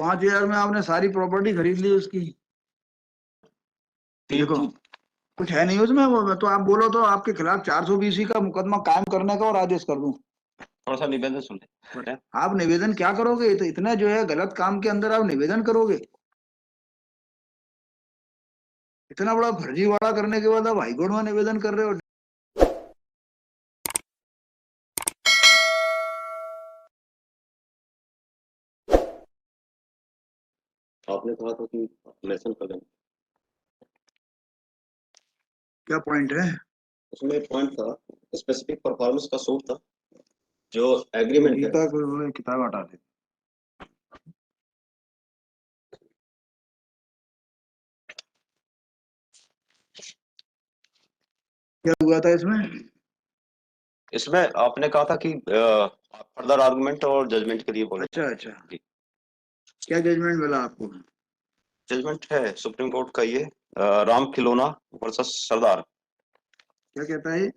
5,000 में आपने सारी प्रॉपर्टी खरीद ली उसकी। देखो कुछ है नहीं उसमें, वो तो आप बोलो तो आपके खिलाफ 420 का मुकदमा कायम करने का और आदेश कर दूं। थोड़ा सा निवेदन सुन ले। आप निवेदन क्या करोगे? तो इतना जो है गलत काम के अंदर आप निवेदन करोगे? इतना बड़ा फर्जीवाड़ा करने के बाद आप हाईकोर्ट में निवेदन कर रहे हो? आपने कहा था कि लेसन कर लेना। क्या पॉइंट है उसमें एक पॉइंट था, स्पेसिफिक परफॉर्मेंस का सूट था, जो एग्रीमेंट है। किताब हटा दे। क्या हुआ था इसमें? इसमें आपने कहा था कि फर्दर आर्गुमेंट और जजमेंट के लिए बोले। अच्छा अच्छा, क्या जजमेंट मिला आपको? जजमेंट है सुप्रीम कोर्ट का ये राम खिलौना वर्सेस सरदार। क्या कहता है?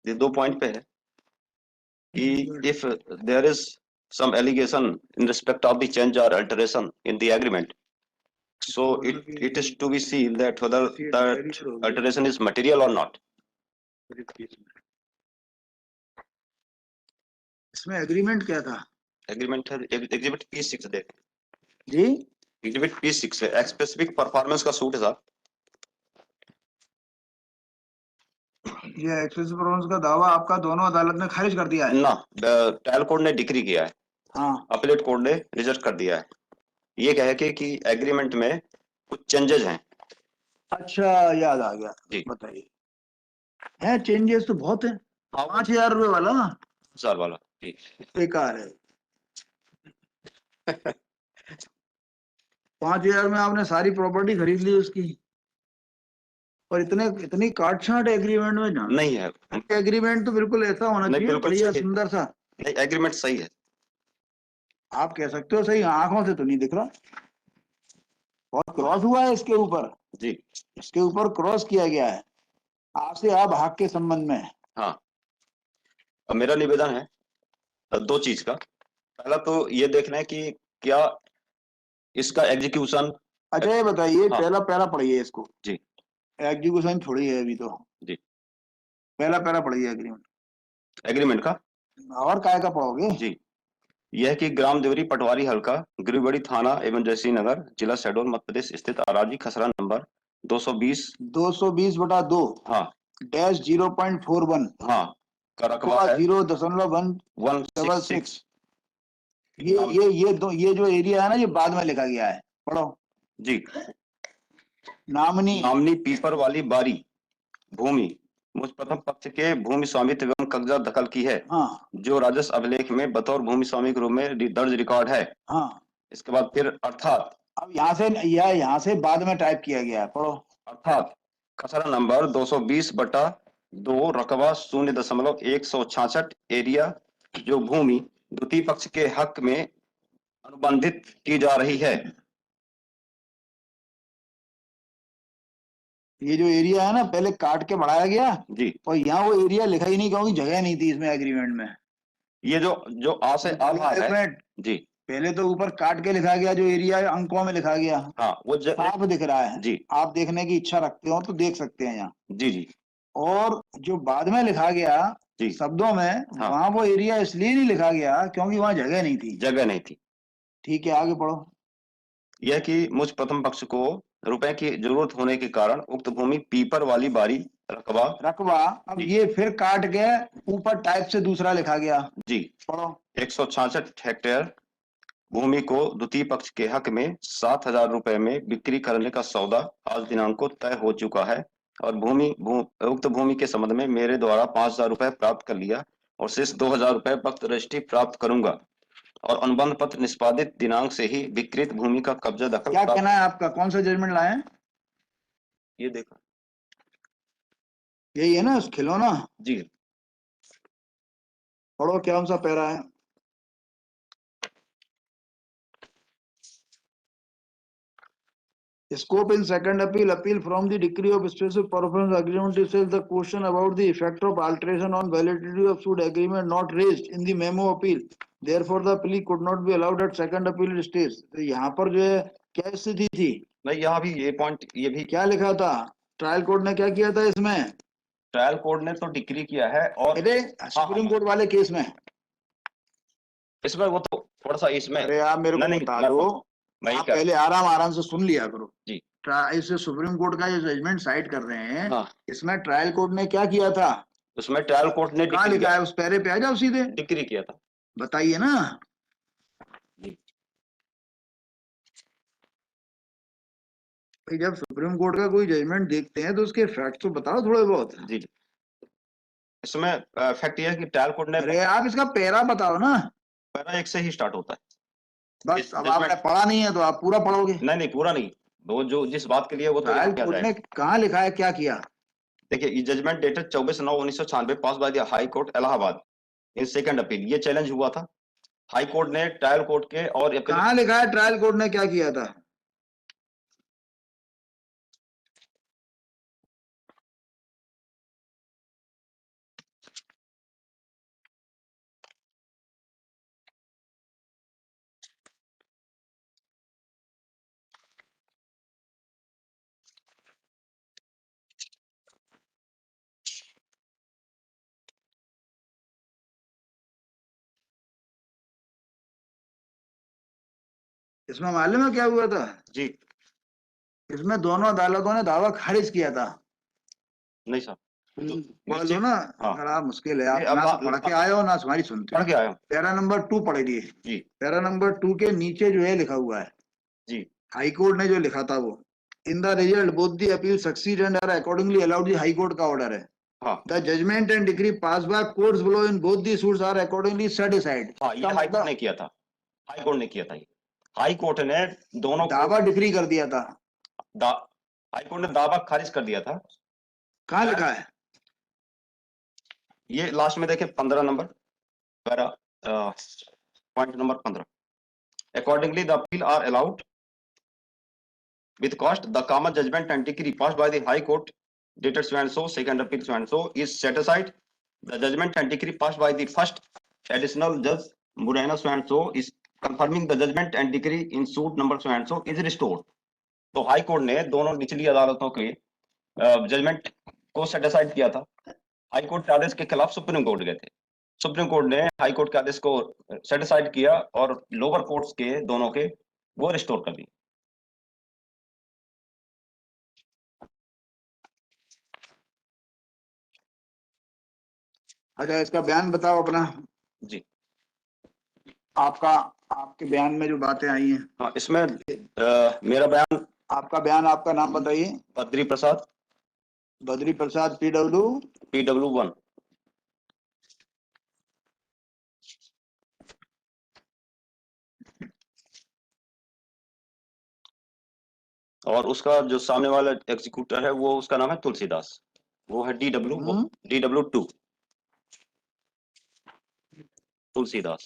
ये 2 पॉइंट पे है कि if there is some allegation in respect of the change or alteration in the agreement, so it is to be seen that whether that alteration is material or not. इसमें agreement क्या था? Agreement है exhibit P6 देख जी, exhibit P6 है, specific performance का suit है साहब। ये एक्सेस परफॉर्मेंस का दावा आपका दोनों अदालत ने खारिज कर दिया है ना, ट्रायल कोर्ट ने डिक्री किया है, हाँ। अपीलेट कोर्ट ने रिजेक्ट कर दिया है। ये कहे कि एग्रीमेंट में कुछ चेंजेस हैं। अच्छा, याद आ गया जी। बताइए। है चेंजेस तो बहुत है। 5,000 रुपए वाला साल वाला जी बेकार है। 5,000 में आपने सारी प्रॉपर्टी खरीद ली उसकी, और इतनी काट छाट एग्रीमेंट में ना नहीं है। एग्रीमेंट तो बिल्कुल ऐसा होना नहीं, चाहिए, बिल्कुल बढ़िया सही है। सुंदर सा। नहीं, एग्रीमेंट सही है। आप कह सकते हो सही, आंखों से तो नहीं दिख रहा। बहुत क्रॉस हुआ है इसके ऊपर जी। इसके ऊपर क्रॉस किया गया है आपसे आप हक के संबंध में। हाँ, अब मेरा निवेदन है 2 चीज का। पहला तो ये देखना है कि क्या इसका एग्जीक्यूशन। अच्छा ये बताइए, हाँ। पहला पैरा पढ़िए इसको। जी। एग्जीक्यूशन थोड़ी है अभी तो। जी। पहला पैरा पढ़िए एग्रीमेंट का। और काय का पढ़ोगे? जी। यह कि ग्राम देवरी पटवारी हल्का गिरिबड़ी थाना एवं जयसिंह नगर जिला शहडोल मध्य प्रदेश स्थित अराजी खसरा नंबर 220 220/2 हाँ डैश 0.41 हाँ का रकबा है 0.166। 166। ये जो एरिया है ना, ये बाद में लिखा गया है, पढ़ो। जी। नामनी नामनी पीपर वाली बारी भूमि मुझ प्रथम पक्ष के भूमि स्वामित्व एवं कब्जा दखल की है, हाँ जो राजस्व अभिलेख में बतौर भूमि स्वामी के रूप में दर्ज रिकॉर्ड है। हाँ। इसके बाद फिर अर्थात अब यहाँ से बाद में टाइप किया गया है, पढ़ो। अर्थात खसरा नंबर 220/2 रकबा 0.166 एरिया, जो भूमि द्वितीय पक्ष के हक में अनुबंधित की जा रही है। ये जो एरिया है ना, पहले काट के बढ़ाया गया जी। और यहाँ वो एरिया लिखा ही नहीं, क्योंकि जगह नहीं थी इसमें एग्रीमेंट में। ये जो आ से आ भाग है जी, पहले तो ऊपर काट के लिखा गया, जो एरिया अंकों में लिखा गया। हाँ वो साफ दिख रहा है जी। आप देखने की इच्छा रखते हो तो देख सकते हैं यहाँ। जी जी। और जो बाद में लिखा गया जी। शब्दों में, हाँ। वहां वो एरिया इसलिए नहीं लिखा गया क्योंकि वहां जगह नहीं थी। जगह नहीं थी। ठीक है, आगे पढ़ो। यह कि मुझ प्रथम पक्ष को रुपए की जरूरत होने के कारण उक्त भूमि पीपर वाली बारी रकबा अब ये फिर काट के ऊपर टाइप से दूसरा लिखा गया जी, पढ़ो। 166 हेक्टेयर भूमि को द्वितीय पक्ष के हक में 7,000 रुपए में बिक्री करने का सौदा आज दिनांक को तय हो चुका है, और उक्त भूमि के संबंध में मेरे द्वारा 5,000 रुपए प्राप्त कर लिया, और शेष 2,000 रुपए वक्त रजिस्ट्री प्राप्त करूंगा, और अनुबंध पत्र निष्पादित दिनांक से ही विकृत भूमि का कब्जा दखल। क्या कहना है आपका? कौन सा जजमेंट लाए? ये देखो, यही है ना खिलौना? जी। पढ़ो क्या सा पैरा है। Scope in second appeal from the decree of specific performance agreement itself. The question about the effect of alteration on validity of suit agreement not raised in the memo appeal. Therefore, the plea could not be allowed at second appeal stage. तो यहाँ पर जो है क्या स्थिति थी? नहीं, यहाँ भी ये पॉइंट, ये भी क्या लिखा था? ट्रायल कोर्ट ने क्या किया था इसमें? ट्रायल कोर्ट ने तो डिक्री किया है, और अरे सुप्रीम कोर्ट वाले केस में इसमें वो तो थोड़ा सा इसमें, अरे आप मेरे को नहीं, बता मैं दो, मैं आप क्या, पहले आराम से सुन लिया करो जी, इसे सुप्रीम कोर्ट का जो जजमेंट साइड कर रहे हैं, हाँ, इसमें ट्रायल कोर्ट ने क्या किया था? उसमें ट्रायल कोर्ट ने कहाँ लिखा है? उस पैरे पे आ जाओ सीधे, डिक्री किया था। बताइए ना जी, भाई। जब सुप्रीम कोर्ट का कोई जजमेंट देखते हैं तो उसके फैक्ट तो बताओ थोड़े बहुत। जी, इसमें फैक्ट ये है कि ट्रायल कोर्ट ने, अरे आप इसका पैरा बताओ ना। पैरा 1 से ही स्टार्ट होता है। बस अब आपने पढ़ा नहीं है तो आप पूरा पढ़ोगे। नहीं, पूरा नहीं, वो जो जिस बात के लिए वो तो ट्रायल यहाँ क्या कोर्ट जाए। ने कहाँ लिखा है, क्या किया? देखिए, ये judgment dated 24/9/1996 pass by the high court Allahabad in second appeal, ये चैलेंज हुआ था हाई कोर्ट ने ट्रायल कोर्ट के, और कहाँ लिखा है ट्रायल कोर्ट ने क्या किया था? इसमें मालूम है क्या हुआ था? जी, इसमें दोनों अदालतों ने दावा खारिज किया था। नहीं सर, पढ़ लो ना, हाँ, बड़ा मुश्किल है। आप ये अब ना तो पढ़ के आए हो ना हमारी सुनते पढ़ हो। के आया हूँ। पैरा नंबर 2 पढ़िए। जी, पैरा नंबर 2 के नीचे जो है लिखा हुआ है, जी, हाई कोर्ट ने जो लिखा था वो, in the result both the appeal succeed and are accordingly allowed. The high court का ऑर्डर है। हाँ, the judgment and decree pass by courts below in both the suits are accordingly set aside. हाँ, ये high court ने किया था, high court ने किया था, ये हाई कोर्ट ने दोनों दावा डिक्री कर दिया था। हाई कोर्ट ने दावा खारिज कर दिया था। कहाँ लिखा है? ये लास्ट में देखे 15 number, para point number 15, accordingly the appeal or allowed with cost the common judgment and decree passed by the high court dated so and so second appeal so and so is set aside. The judgment and decree passed by the first additional judge Murena so and so is confirming the judgment and decree in suit number so and so is restored. तो high court ने दोनों निचली अदालतों के judgement को set aside किया था। High court के आदेश के खिलाफ सुप्रीम कोर्ट गए थे, सुप्रीम कोर्ट ने हाई कोर्ट के आदेश को सेट असाइड किया और लोअर कोर्ट्स के दोनों के वो रिस्टोर कर दिए। अच्छा, इसका बयान बताओ अपना। जी, आपके बयान में जो बातें आई हैं। हाँ, इसमें मेरा बयान, आपका बयान, आपका नाम बताइए। बद्री प्रसाद, बद्री प्रसाद, PW1। और उसका जो सामने वाला एग्जीक्यूटर है वो उसका नाम है तुलसीदास, वो है DW2 तुलसीदास।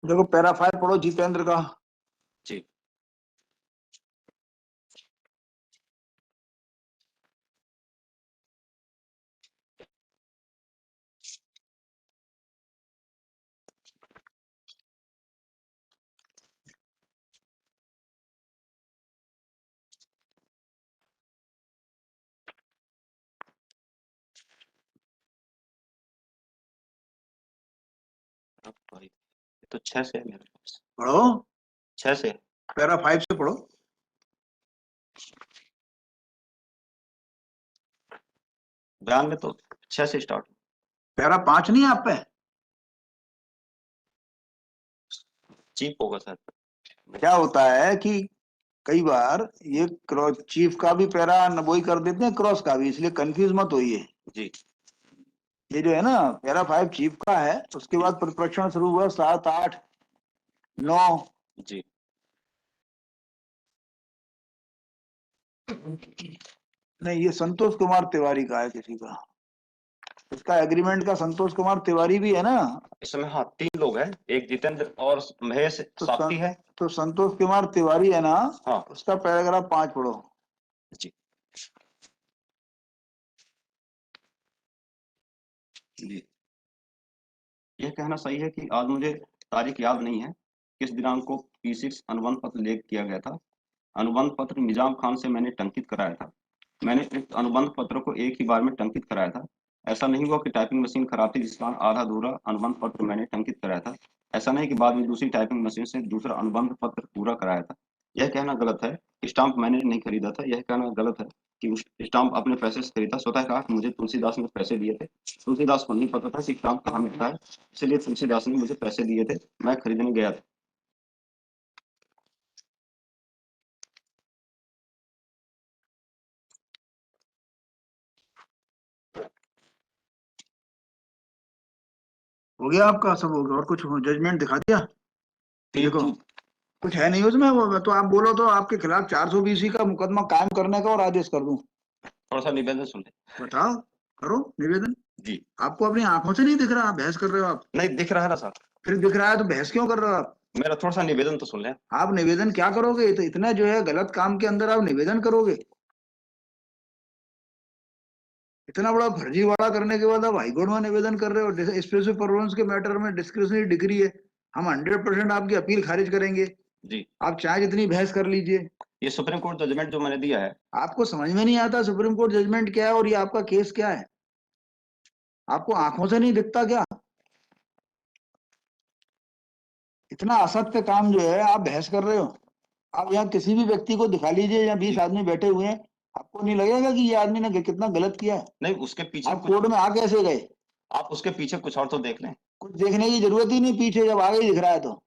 देखो पैरा 5 पढ़ो जितेंद्र का। जी। अब भाई, ये तो 6 से है मेरे पास, पढ़ो 6 से। पैरा 5 से पढ़ो। बयान में तो 6 से स्टार्ट। पैरा 5 नहीं है आप पे? चीप होगा सर। क्या होता है कि कई बार ये क्रॉस चीफ का भी पैरा वही कर देते हैं, क्रॉस का भी, इसलिए कंफ्यूज मत होइए। जी। ये जो है ना पैरा 5 चीफ का है, उसके बाद प्रतिपरीक्षण शुरू हुआ 7, 8, 9। जी। नहीं, ये संतोष कुमार तिवारी का है किसी का, इसका एग्रीमेंट का संतोष कुमार तिवारी भी है ना। इसमें हाँ 3 लोग हैं, एक जितेंद्र और महेश तो साथी है। तो संतोष कुमार तिवारी है ना, हाँ। उसका पैराग्राफ 5 पढ़ो। जी। जी। यह कहना सही है कि आज मुझे तारीख याद नहीं है किस दिनांक को P6 अनुबंध पत्र लेख किया गया था। अनुबंध पत्र निजाम खान से मैंने टंकित कराया था। मैंने इस अनुबंध पत्र को एक ही बार में टंकित कराया था। ऐसा नहीं हुआ कि टाइपिंग मशीन खराब थी जिस कारण आधा अधूरा अनुबंध पत्र मैंने टंकित कराया था। ऐसा नहीं कि बाद में दूसरी टाइपिंग मशीन से दूसरा अनुबंध पत्र पूरा कराया था। यह कहना गलत है। स्टाम्प मैंने नहीं खरीदा था। यह कहना गलत है कि उस स्टाम्प अपने पैसे से खरीदा। स्वतः कहा कि मुझे तुलसीदास ने पैसे दिए थे। तुलसीदास को नहीं पता था कि स्टाम्प कहाँ मिलता है, इसलिए तुलसीदास ने मुझे पैसे दिए थे, मैं खरीदने गया था। हो गया आपका सब? हो गया? और कुछ जजमेंट दिखा दिया? देखो कुछ है नहीं उसमें, वो तो आप बोलो तो आपके खिलाफ 420 का मुकदमा कायम करने का और आदेश कर दूं। थोड़ा सा निवेदन सुन ले। बताओ, करो निवेदन। जी। आपको अपनी आंखों से नहीं दिख रहा, आप बहस कर रहे हो आप? नहीं दिख रहा है ना सर, फिर दिख रहा है तो बहस क्यों कर रहे हो आप? मेरा थोड़ा सा निवेदन तो सुन ले। आप निवेदन क्या करोगे? तो इतना जो है गलत काम के अंदर आप निवेदन करोगे? इतना बड़ा फर्जीवाड़ा करने के बाद आप हाईकोर्ट में निवेदन कर रहे हो? स्पेसिफिक परफॉर्मेंस के मैटर में डिस्क्रिशनरी डिग्री है, हम 100% आपकी अपील खारिज करेंगे। जी। आप चाहे जितनी बहस कर लीजिए। ये सुप्रीम कोर्ट जजमेंट जो मैंने दिया है, आपको समझ में नहीं आता सुप्रीम कोर्ट जजमेंट क्या है और ये आपका केस क्या है? आपको आंखों से नहीं दिखता क्या? इतना असत्य काम जो है आप बहस कर रहे हो। आप यहाँ किसी भी व्यक्ति को दिखा लीजिए, यहाँ 20 आदमी बैठे हुए हैं, आपको नहीं लगेगा कि ये आदमी ने कितना गलत किया है? नहीं उसके पीछे आप कोर्ट में आ कैसे गए? आप उसके पीछे कुछ और तो देख लें। कुछ देखने की जरूरत ही नहीं, पीछे जब आगे ही दिख रहा है तो।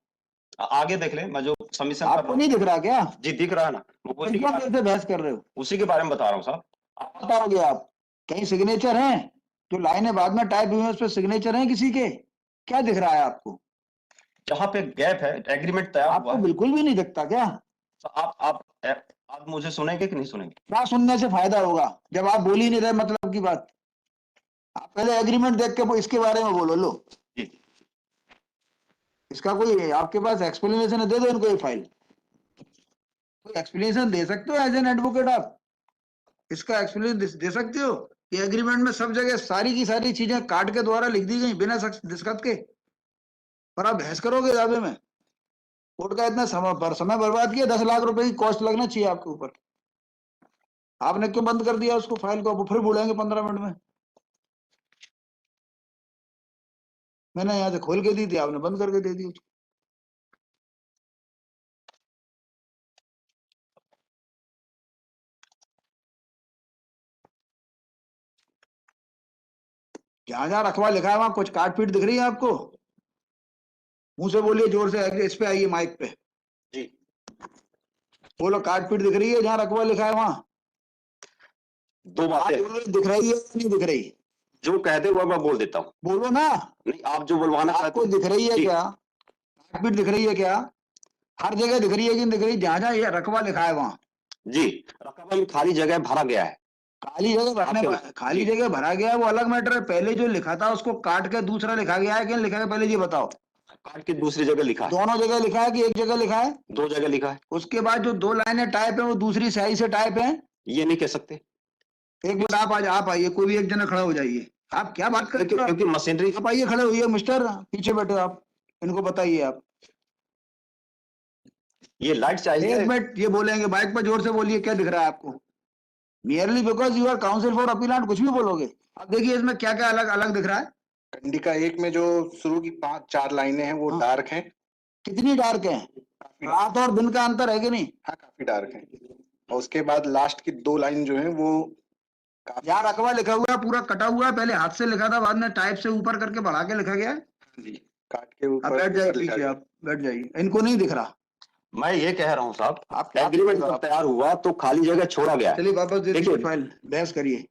आगे देख लें, मैं जो सबमिशन कर आपको रहा हूँ। नहीं दिख रहा क्या? जी दिख रहा है ना, वो उसी के क्यों बारे मेरे से बहस कर रहे हो? उसी के बारे में बता रहा हूँ साहब। आप बताओगे? आप कहीं सिग्नेचर हैं? जो लाइनें बाद में टाइप हुई हैं उस पर सिग्नेचर हैं किसी के? क्या दिख रहा है आपको? जहाँ पे गैप है, एग्रीमेंट तैयार हुआ आपको है। बिल्कुल भी नहीं दिखता क्या? तो आप मुझे सुनेंगे कि नहीं सुनेंगे? क्या सुनने से फायदा होगा जब आप बोल ही नहीं रहे मतलब की बात? आप पहले एग्रीमेंट देख के इसके बारे में बोलो। लो जी। इसका कोई आपके पास एक्सप्लेनेशन है? दे दो इनको ये फाइल। कोई एक्सप्लेनेशन दे सकते हो एज एन एडवोकेट? आप इसका एक्सप्लेनेशन दे सकते हो कि एग्रीमेंट में सब जगह सारी की सारी चीजें काट के द्वारा लिख दी गई बिना दस्तखत के, पर आप बहस करोगे दावे में? कोर्ट का इतना समय बर्बाद किया, 10 लाख रुपए की कॉस्ट लगना चाहिए आपके ऊपर। आपने क्यों बंद कर दिया उसको फाइल को? अब फिर बोलेंगे 15 मिनट में। मैंने यहाँ से खोल के दी थी, आपने बंद करके दे दी उसको। जहां जहां रखवा लिखा है वहां कुछ काट पीट दिख रही है आपको? मुंह से बोलिए जोर से, इस पे आइए माइक पे। जी। बोलो, काट पीट दिख रही है जहां रखवा लिखा है वहां? दो बातें दिख रही है नहीं दिख रही? जो कह दे वो मैं बोल देता हूँ। बोलो ना। नहीं आप जो बुलवाना चाहते आपको दिख रही है क्या? काट पीट दिख रही है क्या? हर जगह दिख रही है कि नहीं दिख रही? जहां जहां ये रकबा लिखा है वहां। जी। रकबा में खाली जगह भरा गया है। खाली जगह भरने, खाली जगह भरा गया है वो अलग मैटर है। पहले जो लिखा था उसको काट के दूसरा लिखा गया है कि नहीं लिखा गया, पहले ये बताओ। काट के दूसरी जगह लिखा है, दोनों जगह लिखा है कि एक जगह लिखा है? 2 जगह लिखा है। उसके बाद जो 2 लाइनें टाइप है वो दूसरी स्याही से टाइप है? ये नहीं कह सकते, एक मिनट आप आइए, कोई भी एक जना खड़ा हो जाइए। आप क्या बात कर रहे हो? क्योंकि मशीनरी आप आइए, खड़े होइए मिस्टर, पीछे बैठे हो आप, इनको बताइए आप। ये लाइट चाहिए। एक मिनट, ये बोलेंगे, बाइक पर जोर से बोलिए, क्या दिख रहा है आपको? Merely because you are counsel for appellant कुछ भी बोलोगे। अब देखिए इसमें क्या क्या अलग अलग दिख रहा है। कंडिका 1 में जो शुरू की 5-4 लाइनें हैं वो हाँ। डार्क हैं, कितनी डार्क है? काफी रात और दिन का अंतर है कि नहीं? हाँ काफी डार्क हैं। और उसके बाद लास्ट की 2 लाइन जो है वो काफी यार रकबा लिखा हुआ है, पूरा कटा हुआ है, पहले हाथ से लिखा था, बाद में टाइप से ऊपर करके बढ़ा के लिखा गया है। जी, काट के अब ऊपर बैठ जाइए ऊपर लिखा पीछे, गया। आप बैठ जाइए, इनको नहीं दिख रहा। मैं ये कह रहा हूँ साहब, आप क्या एग्रीमेंट जब तैयार हुआ तो खाली जगह छोड़ा गया है। चलिए वापस दे दीजिए देखिए। फाइल, बहस करिए।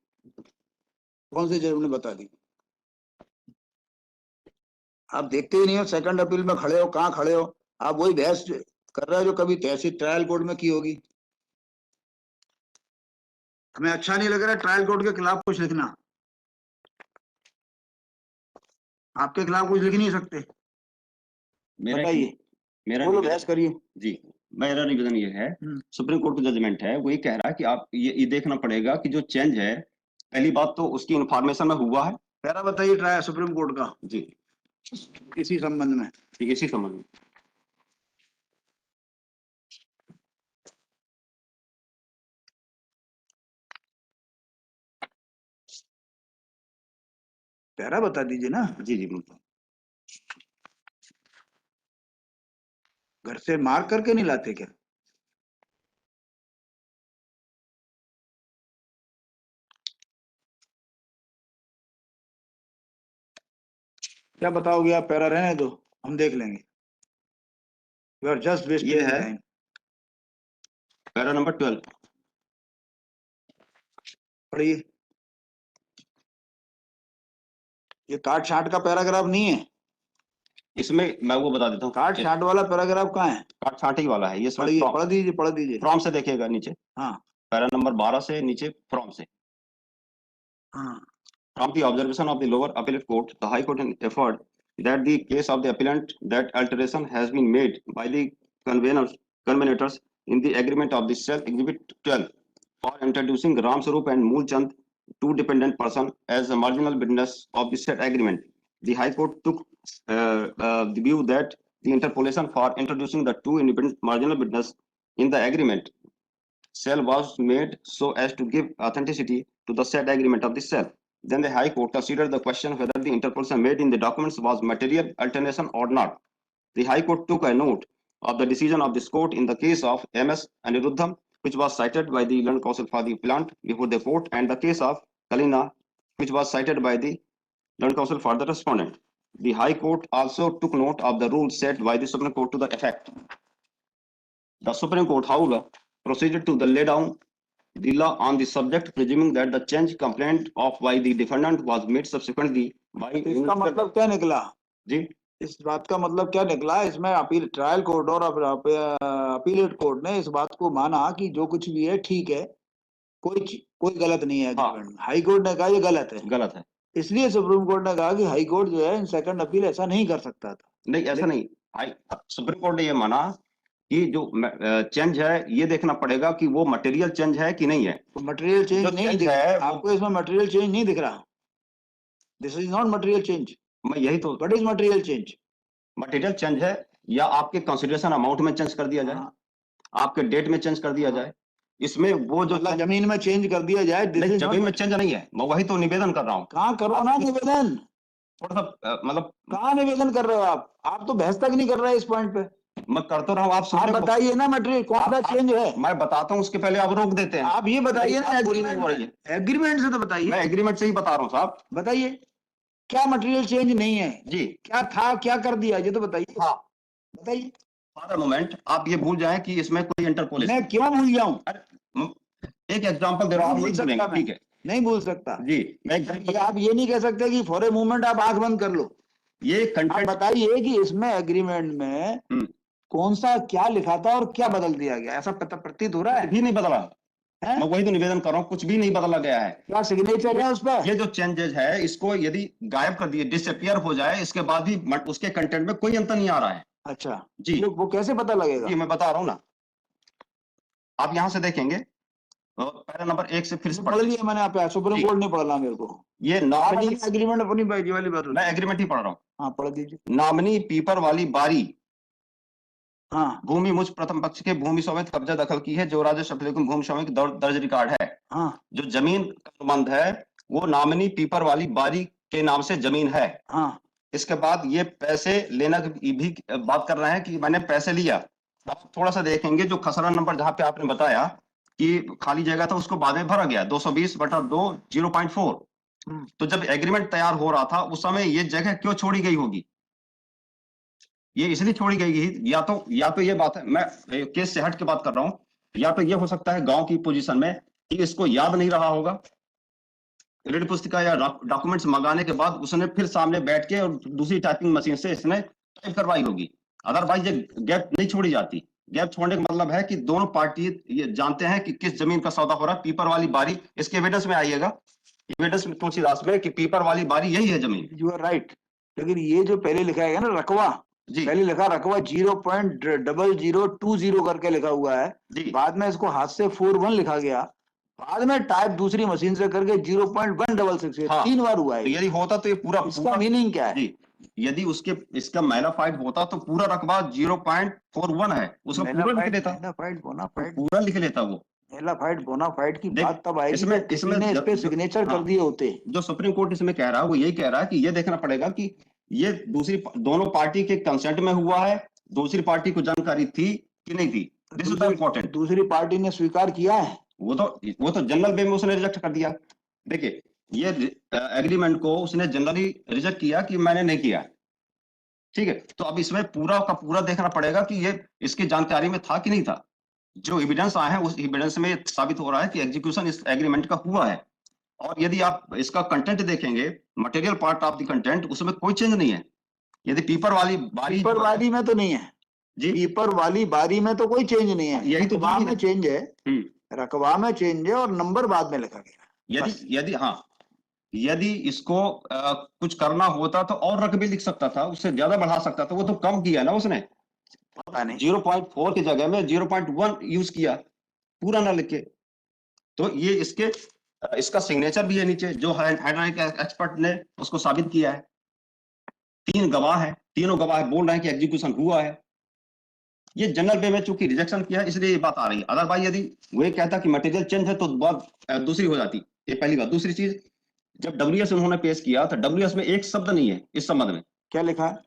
कौन सी जज ने बता दी? आप देखते ही नहीं हो, सेकंड अपील में खड़े हो, कहाँ खड़े हो आप? वही बहस कर रहे हो जो कभी तहसील ट्रायल कोर्ट में की होगी। हमें अच्छा नहीं लग रहा ट्रायल कोर्ट के खिलाफ कुछ लिखना। आपके खिलाफ कुछ लिख नहीं सकते, मेरा बताइए, मेरा बोलो, निवेदन- बहस करिए। जी, मेरा निवेदन ये है, सुप्रीम कोर्ट का जजमेंट है, वो ये कह रहा है कि आप ये देखना पड़ेगा कि जो चेंज है, पहली बात तो उसकी इंफॉर्मेशन में हुआ है। पैरा बताइए ट्रायल सुप्रीम कोर्ट का जी, इसी संबंध में। ठीक है, इसी संबंध में। पैरा बता दीजिए ना। जी जी, घर से मार करके नहीं लाते क्या? क्या बताओगे आप? पैरा रहने दो, हम देख लेंगे। यू आर जस्ट वेस्टिंग ये है। टाइम। Para number 12। पढ़िए। ये काट छाट का पैराग्राफ नहीं है। इसमें मैं वो बता देता हूँ, काट छाट वाला पैराग्राफ कहाँ है? काट छांटी वाला है ये। पढ़िए, पढ़ दीजिए, पढ़ दीजिए। फ्रॉम से देखिएगा नीचे, हाँ पैरा नंबर 12 से नीचे फ्रॉम से। हाँ। From the observation of the lower appellate court, the High Court inferred that the case of the appellant that alteration has been made by the conveners in the agreement of the Self Exhibit 12 for introducing Ram Sarup and Mool Chand, two dependent persons, as a marginal witness of the said agreement. The High Court took the view that the interpolation for introducing the two independent marginal witnesses in the agreement cell was made so as to give authenticity to the said agreement of the cell. Then the High Court considered the question whether the interpolation made in the documents was material alternation or not. The High Court took a note of the decision of this court in the case of M.S. Aniruddham, which was cited by the learned counsel for the appellant before the court, and the case of Kalina, which was cited by the learned counsel for the respondent. The High Court also took note of the rules set by the Supreme Court to the effect. The Supreme Court, however, proceeded to lay down the law on the subject, presuming that the change complained of by the defendant was made subsequently by इसका मतलब क्या निकला? जी, इस बात का मतलब क्या निकला? इसमें अपील ट्रायल कोर्ट और अपीलेट कोर्ट ने इस बात को माना कि जो कुछ भी है ठीक है, कोई गलत नहीं है एग्रीमेंट में। हाई कोर्ट ने कहा ये गलत है, गलत है। इसलिए सुप्रीम कोर्ट ने कहा कि हाई कोर्ट जो है इन सेकंड अपील ऐसा नहीं कर सकता था। नहीं, ऐसा नहीं। सुप्रीम कोर्ट ने ये माना कि जो चेंज है ये देखना पड़ेगा कि वो मटेरियल चेंज है कि नहीं है। तो मटेरियल चेंज जो नहीं change दिख है, रहा आपको, इसमें मटेरियल चेंज नहीं दिख रहा। This is not material change. मैं यही तो, what is material change? Material change है या आपके कंसिडरेशन अमाउंट में चेंज कर दिया जाए, आपके डेट में चेंज कर दिया जाए, इसमें वो जो मतलब जमीन में चेंज कर दिया जाए। नहीं, जमीन में चेंज नहीं है, मैं वही तो निवेदन कर रहा हूँ। कहाँ करो ना निवेदन, थोड़ा सा मतलब कहाँ निवेदन कर रहे हो आप तो बहस तक नहीं कर रहे इस पॉइंट पे। मैं करता रहा हूँ, आप सुन आप रहे हो। बताइए ना मटेरियल कौन सा चेंज है? मैं बताता हूँ, उसके पहले आप रोक देते हैं। आप ये बताइए ना, पूरी नहीं हो रही है। एग्रीमेंट से तो मैं बताइए, एग्रीमेंट से ही बता रहा हूँ साहब। बताइए क्या मटेरियल चेंज नहीं है? जी, क्या था, क्या कर दिया, ये तो बताइए। हाँ, बताइए। फॉर अ मोमेंट आप ये भूल जाएं कि इसमें कोई इंटरपोलेशन। मैं क्यों भूल जाऊं? एक एग्जांपल दे रहा हूँ, आप भूल नहीं सकता सुनेंगे, मैं। ठीक है नहीं भूल सकता जी। मैं ये आप ये नहीं कह सकते कि फॉर ए मोमेंट आप आंख बंद कर लो। ये आप कंटेंट बताइए कि इसमें एग्रीमेंट में कौन सा क्या लिखा था और क्या बदल दिया गया, ऐसा प्रतीत हो रहा है? भी नहीं बदला, है? मैं वही तो निवेदन कर रहा हूँ, कुछ भी नहीं बदला गया है। क्या सिग्नेचर है उस पर? ये जो चेंजेस है इसको यदि गायब कर दिए, डिसअपियर हो जाए, इसके बाद भी उसके कंटेंट में कोई अंतर नहीं आ रहा है। अच्छा जी वो कैसे पता लगेगा? जी मैं बता रहा हूँ ना, आप यहाँ से देखेंगे पैरा नंबर 1 से फिर से पढ़ लिया मैंने, आप सुप्रीम जी। कोर्ट नहीं पढ़ना मेरे को। ये नॉमिनी एग्रीमेंट अपनी बाई वाली बात मैं एग्रीमेंट ही पढ़ रहा हूँ। हाँ पढ़ दीजिए। नॉमिनी पीपर वाली बारी हाँ भूमि मुझ प्रथम पक्ष के भूमि समेत कब्जा दखल की है, जो राजस्व एप्लीकेशन भूमि समेत दर्ज रिकॉर्ड है। हाँ जो जमीन का अनुबंध है वो नॉमिनी पीपर वाली बारी के नाम से जमीन है। हाँ इसके बाद ये पैसे लेना की भी बात कर रहे हैं कि मैंने पैसे लिया। आप थोड़ा सा देखेंगे जो खसरा नंबर जहां पे आपने बताया कि खाली जगह था उसको बाद में भरा गया 220/2 0.4। तो जब एग्रीमेंट तैयार हो रहा था उस समय ये जगह क्यों छोड़ी गई होगी? ये इसलिए छोड़ी गई या तो ये बात है, मैं केस से हट के बात कर रहा हूँ, या तो ये हो सकता है गांव की पोजीशन में कि इसको याद नहीं रहा होगा, ऋण पुस्तिका या डॉक्यूमेंट्स मंगाने के बाद उसने फिर सामने बैठ के और दूसरी टाइपिंग मशीन से इसने टाइप करवाई होगी। अदरवाइज ये गैप नहीं छोड़ी जाती। गैप छोड़ने का मतलब है कि दोनों पार्टी ये जानते हैं कि किस जमीन का सौदा हो रहा है। पीपर वाली बारी, इसके एविडेंस में आइएगा, एविडेंस में तुलसीदास में कि पीपर वाली बारी यही है जमीन। यू आर राइट, लेकिन ये जो पहले लिखा है ना रकबा, जी पहले लिखा रकबा 0.0020 करके लिखा हुआ है, जी बाद में इसको हाथ से 41 लिखा गया, बाद में टाइप दूसरी मशीन से करके 0.166 हाँ। 3 बार हुआ तो है। यदि होता तो ये पूरा इसका मीनिंग क्या है? जी, यदि इसका मैलाफाइड होता तो पूरा रकबा 0.41 है, उसका पूरा लिख लेता, मैलाफाइड बोनाफाइड, पूरा लिख लेता वो। मैलाफाइड बोनाफाइड की देख, बात तब आएगी इसमें- जब किसी इसमें ने इस पे जब- सिग्नेचर कर हाँ। दिए होते। जो सुप्रीम कोर्ट इसमें कह रहा है वो यही कह रहा है कि ये देखना पड़ेगा कि ये दोनों पार्टी के कंसेंट में हुआ है, दूसरी पार्टी को जानकारी थी कि नहीं थी। This is important. दूसरी पार्टी ने स्वीकार किया है, वो तो जनरल वे में उसने रिजेक्ट कर दिया। देखिए ये एग्रीमेंट को उसने जनरली रिजेक्ट किया कि मैंने नहीं किया, ठीक है। तो अब इसमें पूरा का पूरा देखना पड़ेगा कि ये इसकी जानकारी में था कि नहीं था। जो एविडेंस आए हैं उस एविडेंस में साबित हो रहा है कि एग्जीक्यूशन इस एग्रीमेंट का हुआ है। और यदि आप इसका कंटेंट देखेंगे, material part of the content, उसमें कोई चेंज नहीं है। यदि पीपर वाली बारी पीपर वाली में तो नहीं है जी, पीपर वाली बारी में तो कोई चेंज नहीं है, यही तो रकबा बात में है। चेंज है, रकबा में चेंज है और नंबर बाद में लिखा गया। यदि इसको कुछ करना होता तो और रकबे लिख सकता था, उससे ज्यादा बढ़ा सकता था, वो तो कम किया ना उसने। पता नहीं 0.4 की जगह में 0.1 यूज किया, पूरा ना लिख के। तो ये इसका सिग्नेचर भी है नीचे, जो हाइड्रोलिक एक्सपर्ट ने उसको साबित किया है। 3 गवाह है, तीनों गवाह बोल रहे हैं कि एग्जीक्यूशन हुआ है। ये जनरल वे में चूंकि रिजेक्शन किया है इसलिए ये बात आ रही है। अदरवाइज यदि वो ये कहता कि मटेरियल चेंज है तो बात दूसरी हो जाती। ये पहली बात। दूसरी चीज, जब डब्ल्यूएस उन्होंने पेश किया तो डब्ल्यूएस में एक शब्द नहीं है इस संबंध में। क्या लिखा है?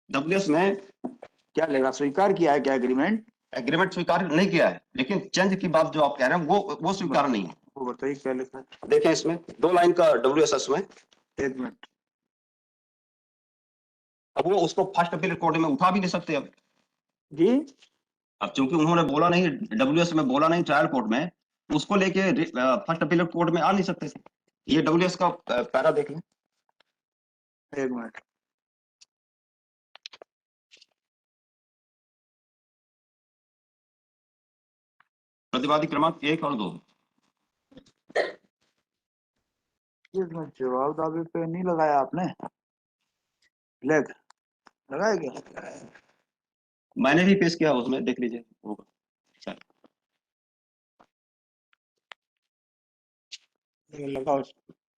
डब्ल्यूएस में क्या लिखा? स्वीकार किया है क्या एग्रीमेंट? एग्रीमेंट स्वीकार नहीं किया है, लेकिन चेंज की बात जो आप कह रहे हैं वो स्वीकार नहीं है। वो बताइए क्या लिखा है। देखें इसमें 2 लाइन का डब्ल्यूएस में, एक मिनट, अब वो उसको फर्स्ट अपील कोर्ट में उठा भी नहीं सकते। अब जी चूंकि उन्होंने बोला नहीं, डब्ल्यूएस में बोला नहीं ट्रायल कोर्ट में, उसको लेके फर्स्ट अपील कोर्ट में आ नहीं सकते थे। ये डब्ल्यूएस का पैरा देख लें। एक मिनट, प्रतिवादी क्रमांक 1 और 2। जवाब दावे पे नहीं लगाया आपने? ब्लैक लगाया क्या? मैंने भी पेश किया, उसमें देख लीजिए होगा। चल लगाओ,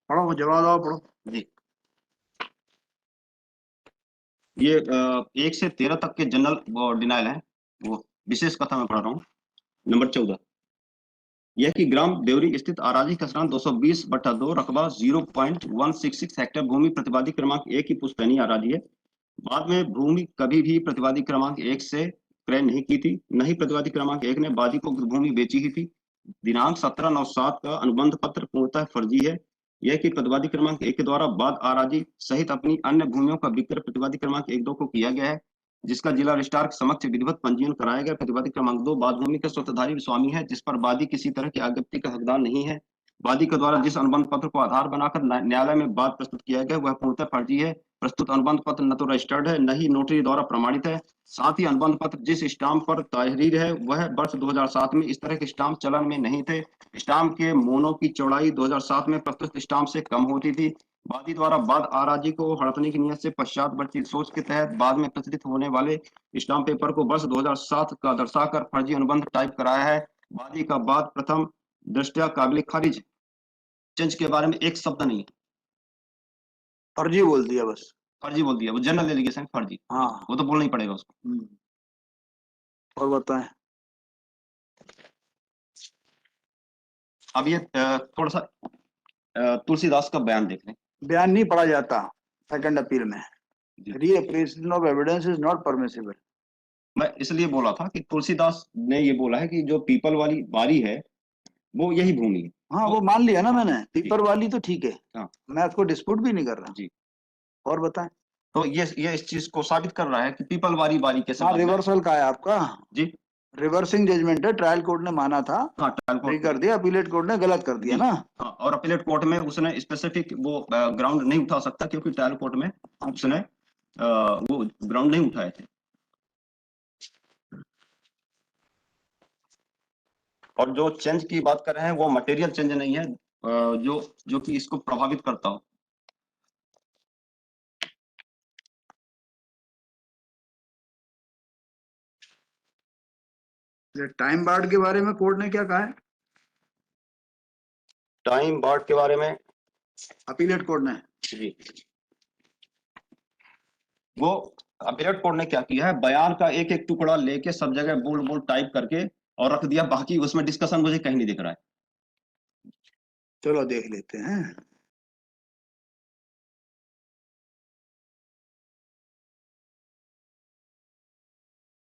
पढ़ो वो जवाब दावा पढ़ो। जी, ये 1 से 13 तक के जनरल डिनाइल है, वो विशेष कथा में पढ़ रहा हूँ। नंबर 14, यह कि ग्राम देवरी स्थित आराजी खसरान 220/2 रकबा 0.166 हेक्टेयर भूमि प्रतिवादी क्रमांक 1 की पुश्तैनी आराजी है। बाद में भूमि कभी भी प्रतिवादी क्रमांक 1 से क्रय नहीं की थी, न ही प्रतिवादी क्रमांक 1 ने बादी को भूमि बेची ही थी। दिनांक 17/9/7 का अनुबंध पत्र पूर्णतः फर्जी है। यह कि प्रतिवादी क्रमांक 1 के द्वारा बाद आराजी सहित अपनी अन्य भूमियों का विक्रय प्रतिवादी क्रमांक 1-2 को किया गया है, जिसका जिला रजिस्ट्रार के समक्ष विधिवत पंजीयन कराया गया। प्रतिवादी क्रमांक 2 बाद भूमि का स्वतःधारी स्वामी है, जिस पर वादी किसी तरह की आज्ञप्ति का हकदार नहीं है। वादी के द्वारा जिस अनुबंध पत्र को आधार बनाकर न्यायालय में वाद प्रस्तुत किया गया वह पूर्णतः फर्जी है। प्रस्तुत अनुबंध पत्र न तो रजिस्टर्ड है, न ही नोटरी द्वारा प्रमाणित है। साथ ही अनुबंध पत्र जिस स्टाम्प पर तहरीर है वह वर्ष 2007 में इस तरह के स्टाम्प चलन में नहीं थे। स्टाम्प के मोनो की चौड़ाई 2007 में प्रस्तुत स्टाम्प से कम होती थी। वादी द्वारा वाद आराजी को हड़पने की नियत से पश्चातवर्ती सोच के तहत बाद में प्रचलित होने वाले स्टाम्प पेपर को वर्ष 2007 का दर्शाकर फर्जी अनुबंध टाइप कराया है। वादी का वाद प्रथम दृष्टया काबिल खारिज। चेंज के बारे में एक शब्द नहीं है, फर्जी बोल दिया बस। फर्जी बोल दिया, वो जनरल एलिगेशन फर्जी, हाँ। वो तो बोलना ही पड़ेगा उसको। और बताएं। अब ये थोड़ा सा तुलसीदास का बयान देख लें। बयान नहीं पढ़ा जाता सेकंड अपील में। Reappreciation of evidence is not permissible. मैं इसलिए बोला था कि तुलसीदास ने ये बोला है कि जो पीपल वाली बारी है वो यही भूमि है। हाँ, वो मान लिया ना मैंने, पीपर वाली तो ठीक है। हाँ। मैं उसको डिस्प्यूट भी नहीं कर रहा जी। और बताएं। तो ये इस चीज को साबित कर रहा है कि पीपल वाली बारी के हाँ, संबंध में। रिवर्सल का है आपका जी। रिवर्सिंग जजमेंट है, ट्रायल कोर्ट ने माना था, हाँ, ट्रायल फ्री कोर्ट कर दिया, अपीलेट कोर्ट ने गलत कर दिया जी। ना। हाँ, और अपीलेट कोर्ट में उसने स्पेसिफिक वो ग्राउंड नहीं उठा सकता क्योंकि ट्रायल कोर्ट में उसने वो ग्राउंड नहीं उठाए थे। और जो चेंज की बात कर रहे हैं वो मटेरियल चेंज नहीं है जो कि इसको प्रभावित करता हो। टाइम बार्ड के बारे में कोर्ट ने क्या कहा है? टाइम बार्ड के बारे में अपीलेट कोर्ट ने जी, वो अपीलेट कोर्ट ने क्या किया है, बयान का एक एक टुकड़ा लेके सब जगह बोल्ड बोल्ड टाइप करके और रख दिया, बाकी उसमें डिस्कशन मुझे कहीं नहीं दिख रहा है। चलो देख लेते हैं।